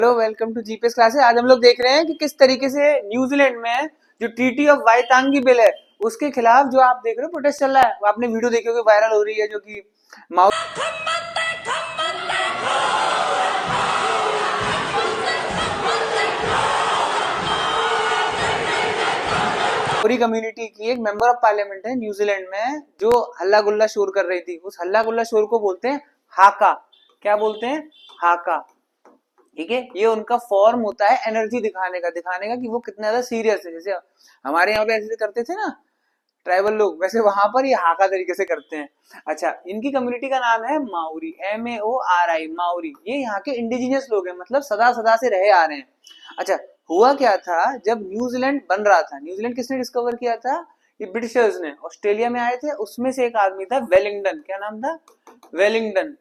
Hello, welcome to GPS classes. आज हम लोग देख रहे हैं कि किस तरीके से न्यूजीलैंड में जो ट्रीटी ऑफ वाइतांगी बिल है उसके खिलाफ जो आप देख रहे हो प्रोटेस्ट चल रहा है। वो आपने वीडियो देखी होगी, वायरल हो रही है, जो कि माओरी कम्युनिटी की एक मेंबर ऑफ पार्लियामेंट है न्यूजीलैंड में, जो हल्ला गुल्ला शोर कर रही थी। उस हल्ला गुल्ला शोर को बोलते हैं हाका। क्या बोलते हैं? हाका। ठीक है, ये उनका फॉर्म होता है एनर्जी दिखाने का कि वो कितना ज्यादा सीरियस है। जैसे हमारे यहाँ पे ऐसे करते थे ना ट्राइबल लोग, वैसे वहां पर ये हाका तरीके से करते हैं। अच्छा, इनकी कम्युनिटी का नाम है माउरी, MAORI, माउरी। ये यहाँ के इंडिजिनियस लोग हैं, मतलब सदा सदा से रहे आ रहे हैं। अच्छा, हुआ क्या था जब न्यूजीलैंड बन रहा था? न्यूजीलैंड किसने डिस्कवर किया था? ये ब्रिटिशर्स ने। ऑस्ट्रेलिया में आए थे, उसमें से एक आदमी था वेलिंगटन। क्या नाम था? वेलिंगटन।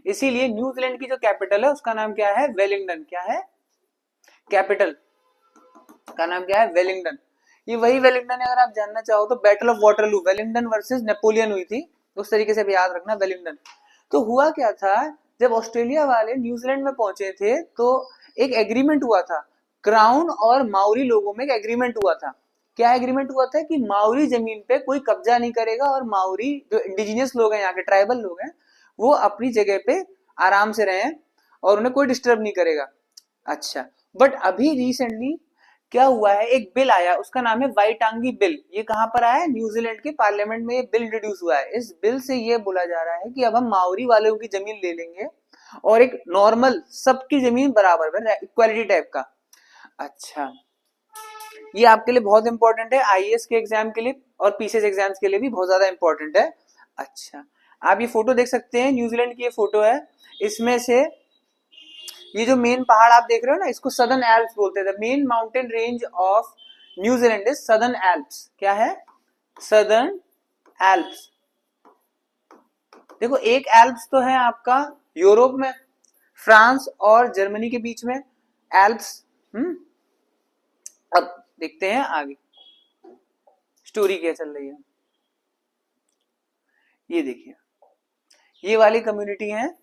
इसीलिए न्यूजीलैंड की जो कैपिटल है उसका नाम क्या है? वेलिंगटन। क्या है कैपिटल का नाम? क्या है? वेलिंगटन। ये वही वेलिंगटन है, अगर आप जानना चाहो तो battle of Waterloo, Wellington versus Napoleon हुई थी, उस तरीके से भी याद रखना वेलिंगटन। तो हुआ क्या था, जब ऑस्ट्रेलिया वाले न्यूजीलैंड में पहुंचे थे तो एक एग्रीमेंट हुआ था। क्राउन और माउरी लोगों में एक एग्रीमेंट हुआ था। क्या एग्रीमेंट हुआ था? कि माउरी जमीन पे कोई कब्जा नहीं करेगा और माउरी जो इंडिजिनियस लोग हैं, यहाँ के ट्राइबल लोग हैं, वो अपनी जगह पे आराम से रहें और उन्हें कोई डिस्टर्ब नहीं करेगा। अच्छा, बट अभी रिसेंटली क्या हुआ है, एक बिल आया, उसका नाम है वाइटांगी बिल। ये कहां पर आया है? न्यूजीलैंड के पार्लियामेंट में ये बिल इंट्रोड्यूस हुआ है। इस बिल से ये बोला जा रहा है कि अब हम माओरी वालों की जमीन ले लेंगे और एक नॉर्मल सबकी जमीन बराबर है, इक्वालिटी टाइप का। अच्छा, ये आपके लिए बहुत इंपॉर्टेंट है, आईएएस के एग्जाम के लिए और पीसीएस एग्जाम्स के लिए भी बहुत ज्यादा इंपॉर्टेंट है। अच्छा, आप ये फोटो देख सकते हैं, न्यूजीलैंड की ये फोटो है। इसमें से ये जो मेन पहाड़ आप देख रहे हो ना, इसको सदर्न एल्प्स बोलते हैं। The main mountain range of New Zealand is southern Alps. क्या है? Southern Alps. देखो, एक एल्प्स तो है आपका यूरोप में, फ्रांस और जर्मनी के बीच में एल्प्स। अब देखते हैं आगे स्टोरी क्या चल रही है। ये देखिए, ये वाली कम्युनिटी है,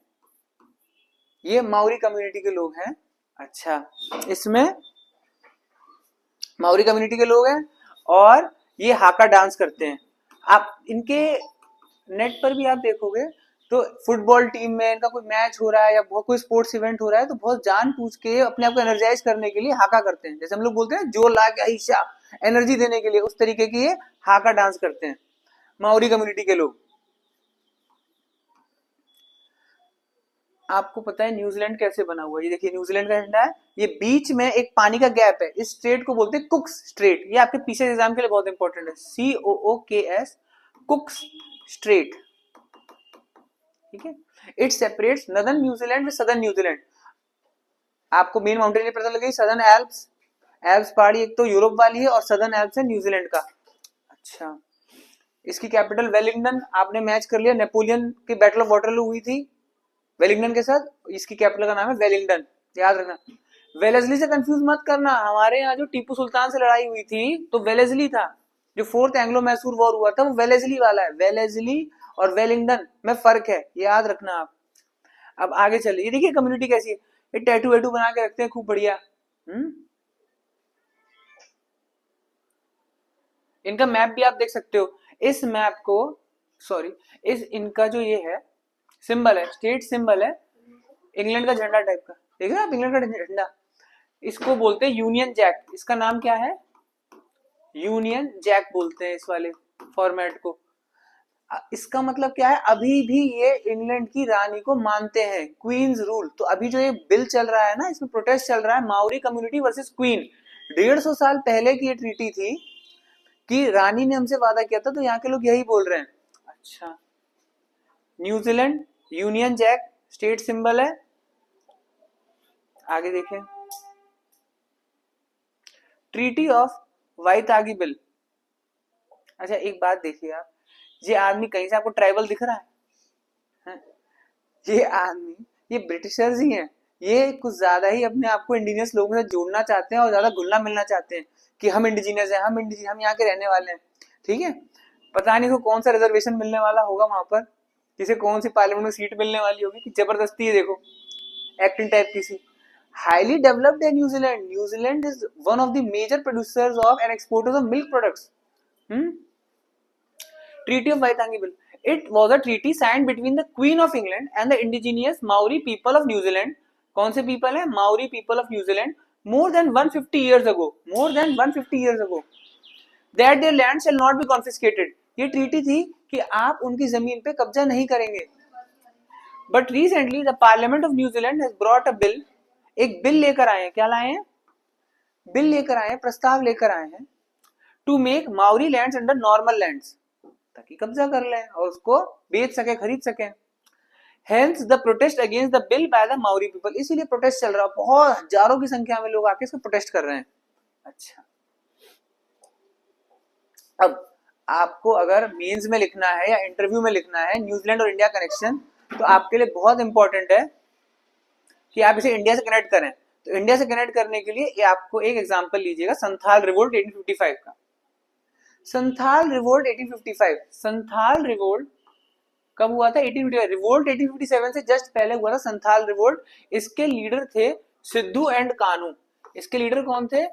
ये माउरी कम्युनिटी के लोग हैं। अच्छा, इसमें माउरी कम्युनिटी के लोग हैं और ये हाका डांस करते हैं। आप इनके नेट पर भी आप देखोगे तो फुटबॉल टीम में इनका कोई मैच हो रहा है या बहुत कोई स्पोर्ट्स इवेंट हो रहा है तो बहुत जान पूछ के अपने आप को एनर्जाइज करने के लिए हाका करते हैं। जैसे हम लोग बोलते हैं जोर ला के आइशा, एनर्जी देने के लिए, उस तरीके की ये हाका डांस करते हैं माउरी कम्युनिटी के लोग। आपको पता है न्यूजीलैंड कैसे बना हुआ है? ये देखिए, न्यूजीलैंड का झंडा है, ये बीच में एक पानी का गैप है, इस स्ट्रेट को बोलते हैं कुक्स स्ट्रेट। ये आपके पीछे एग्जाम के लिए बहुत इंपॉर्टेंट है, COOKS, कुक्स स्ट्रेट। ठीक है, it separates northern New Zealand with southern New Zealand. आपको मेन माउंटेन पता लगी, सदर्न एल्प्स। एल्प्स पहाड़ी एक तो यूरोप वाली है और सदर्न एल्प्स है न्यूजीलैंड का। अच्छा, इसकी कैपिटल वेलिंगटन। आपने मैच कर लिया, नेपोलियन की बैटल ऑफ वाटरलू हुई थी वेलिंगटन के साथ, इसकी कैपिटल का नाम है वेलिंगटन, याद रखना। वेलेस्ली से कंफ्यूज मत करना, हमारे यहाँ जो टीपू सुल्तान से लड़ाई हुई थी तो वेलेस्ली था। जो फोर्थ एंग्लो मैसूर वॉर हुआ था वो वेलेस्ली वाला है। वेलेस्ली और वेलिंगटन में फर्क है, याद रखना आप। अब आगे चलिए, देखिए कम्युनिटी कैसी है, ये टैटू वैटू बना के रखते हैं, खूब बढ़िया। इनका मैप भी आप देख सकते हो। इस मैप को, सॉरी, इस इनका जो ये है सिंबल है, स्टेट सिंबल है इंग्लैंड का झंडा टाइप का, देख रहे हैं आप इंग्लैंड का झंडा, इसको बोलते हैं यूनियन जैक। इसका नाम क्या है? यूनियन जैक बोलते हैं इस वाले फॉर्मेट को। इसका मतलब क्या है? अभी भी ये इंग्लैंड की रानी को मानते हैं, क्वींस रूल। तो अभी जो ये बिल चल रहा है ना, इसमें प्रोटेस्ट चल रहा है माउरी कम्युनिटी वर्सेस क्वीन। 150 साल पहले की ये ट्रीटी थी कि रानी ने हमसे वादा किया था, तो यहाँ के लोग यही बोल रहे हैं। अच्छा, New Zealand Union Jack state symbol है। आगे देखें, ट्रीटी ऑफ वाइतागी बिल। अच्छा, एक बात देखिए आप, ये आदमी कहीं से आपको ट्राइबल दिख रहा है? ये आदमी, ये ब्रिटिशर्स ही हैं। ये कुछ ज्यादा ही अपने आप को इंडिजिनियस लोगों से जोड़ना चाहते हैं और ज्यादा घुलना मिलना चाहते हैं कि हम इंडिजिनियस हैं, हम यहाँ के रहने वाले हैं। ठीक है, पता नहीं को कौन सा रिजर्वेशन मिलने वाला होगा वहां पर, किसे कौन सी पार्लियामेंट में सीट मिलने वाली होगी कि जबरदस्ती है, देखो एक्टिंग टाइप की सी। हाईली डेवलप्ड है New Zealand. New Zealand is one of the major producers of and exporters of milk products. Treaty of Waitangi. It was a treaty signed between the Queen of England and the indigenous Maori people of New Zealand. कौन से people हैं? Maori people of New Zealand. More than 150 years ago. More than 150 years ago. That their land shall not be confiscated. ये treaty थी कि आप उनकी जमीन पे कब्जा नहीं करेंगे. But recently the Parliament of New Zealand has brought a bill. एक बिल लेकर आए हैं. क्या लाए हैं? बिल लेकर आए हैं, प्रस्ताव लेकर आए हैं. To make Maori lands under normal lands. ताकि कब्जा कर लें और उसको बेच सके, खरीद सके. Hence the protest against the bill by the Maori people. इसीलिए प्रोटेस्ट चल रहा है. बहुत हजारों की संख्या में लोग आके इसको प्रोटेस्ट कर रहे हैं. अच्छा, अब आपको अगर मेंस में लिखना है या इंटरव्यू में लिखना है न्यूजीलैंड और इंडिया कनेक्शन, तो आपके लिए बहुत इंपॉर्टेंट है कि आप इसे इंडिया से कनेक्ट करें. तो इंडिया से कनेक्ट करने के लिए ये आपको एक एग्जांपल लीजिएगा, संथाल रिवोल्ट 1855 का. संथाल रिवोल्ट 1855. संथाल रिवोल्ट कब हुआ था? 1855. रिवोल्ट 1857 से जस्ट पहले हुआ था संथाल रिवोल्ट. इसके लीडर थे सिद्धू एंड कान्हू. इसके लीडर कौन थे?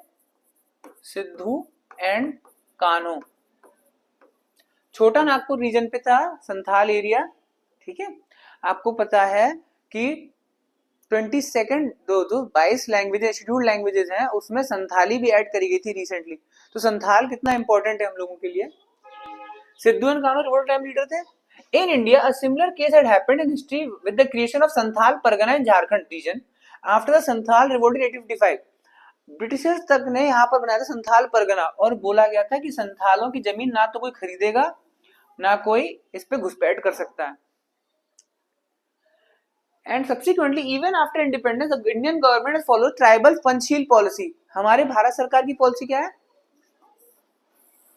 सिद्धू एंड कान्हू. छोटा नागपुर रीजन पे था संथाल एरिया. ठीक है, आपको पता है कि 22 लैंग्वेजेस, शेड्यूल्ड लैंग्वेजेस हैं, उसमें संथाली भी ऐड करी गई थी रिसेंटली. तो संथाल कितना इंपॉर्टेंट है हम लोगों के लिए. Sidhu and Kanhu revolt time leader थे. In India, a similar case had happened in history with the creation of Santhal Pargana in Jharkhand region after the Santhal revolt in 1855. Britishers तक ने यहाँ पर बनाया था संथाल परगना और बोला गया था कि संथालों की जमीन ना तो कोई खरीदेगा ना कोई इस पे घुसपैठ कर सकता है. And subsequently, even after independence, the Indian government has followed tribal Panchsheel policy. हमारे भारत सरकार की पॉलिसी क्या है?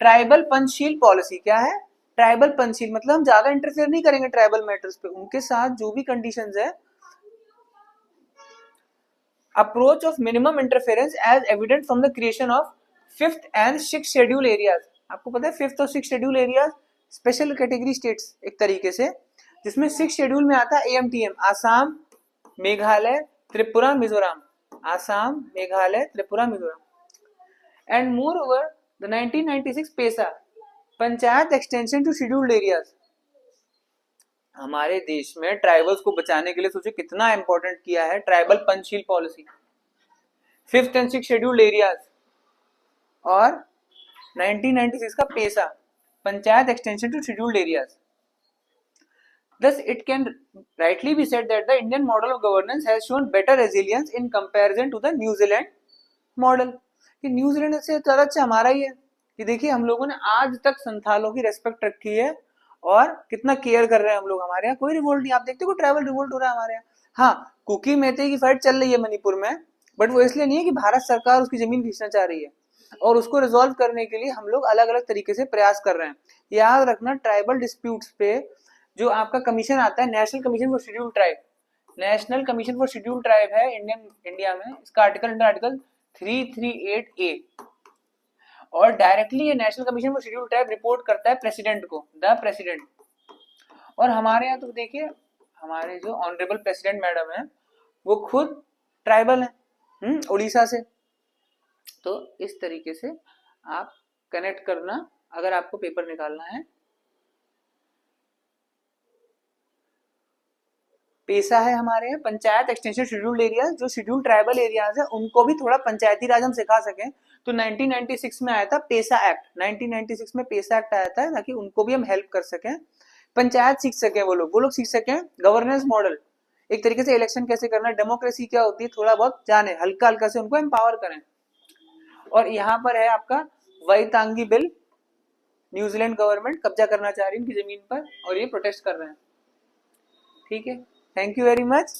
Tribal Panchsheel policy. क्या है ट्राइबल पंचशील? मतलब हम ज्यादा इंटरफेयर नहीं करेंगे ट्राइबल मैटर्स पे. उनके साथ जो भी कंडीशंस है, approach of minimum interference as evident from the creation of 5th and 6th schedule areas. आपको पता है 5th और 6th schedule areas special category states एक तरीके से, जिसमें 6th शेड्यूल में आता है AMTM, Assam, Meghalaya, Tripura, Mizoram. Assam, Meghalaya, Tripura, Mizoram. And moreover the 1996 PESA, panchayat extension to scheduled areas. हमारे देश में ट्राइबल्स को बचाने के लिए सोचिए कितना इंपॉर्टेंट किया है tribal Panchsheel policy. 5th and 6th scheduled areas और 1996 का PESA, panchayat extension to scheduled areas. Thus, it can rightly be said that the Indian model of governance has shown better resilience in comparison to the New Zealand model. कि New Zealand से ज्यादा अच्छा हमारा ही है कि देखिए हम लोगों ने आज तक संथालों की रेस्पेक्ट रखी है और कितना केयर कर रहे हैं हम लोग. हमारे यहाँ कोई रिवोल्ट नहीं. आप देखते हो ट्राइबल रिवोल्ट हो रहा है हमारे यहाँ. हाँ, कुकी मेहते की फाइट चल रही है मणिपुर में, बट वो इसलिए नहीं है कि भारत सरकार उसकी जमीन खींचना चाह रही है, और उसको रिजोल्व करने के लिए हम लोग अलग अलग तरीके से प्रयास कर रहे हैं. याद रखना, ट्राइबल डिस्प्यूट्स पे जो आपका कमीशन आता है, national commission for schedule tribe, national commission for schedule tribe है इंडिया में. इसका आर्टिकल 338A, और डायरेक्टली ये national commission for schedule tribe report करता है प्रेसिडेंट को, द प्रेसिडेंट. और हमारे यहाँ तो देखिए हमारे जो ऑनरेबल प्रेसिडेंट मैडम है वो खुद ट्राइबल है, उड़ीसा से. तो इस तरीके से आप कनेक्ट करना अगर आपको पेपर निकालना है. पेसा है हमारे यहाँ पंचायत एक्सटेंशन शेड्यूल्ड एरिया. जो शेड्यूल ट्राइबल एरियाज है उनको भी थोड़ा पंचायती राज हम सिखा सकें, तो 1996 में आया था पेसा एक्ट. 1996 में पेसा एक्ट आया था ताकि उनको भी हम हेल्प कर सकें, पंचायत सीख सकें, वो लोग सीख सकें गवर्नेंस मॉडल, एक तरीके से इलेक्शन कैसे करना, डेमोक्रेसी क्या होती है, थोड़ा बहुत जाने, हल्का हल्का से उनको एम्पावर करें. और यहाँ पर है आपका वैतांगी बिल. न्यूजीलैंड गवर्नमेंट कब्जा करना चाह रही है उनकी जमीन पर और ये प्रोटेस्ट कर रहे हैं. ठीक है, थैंक यू वेरी मच.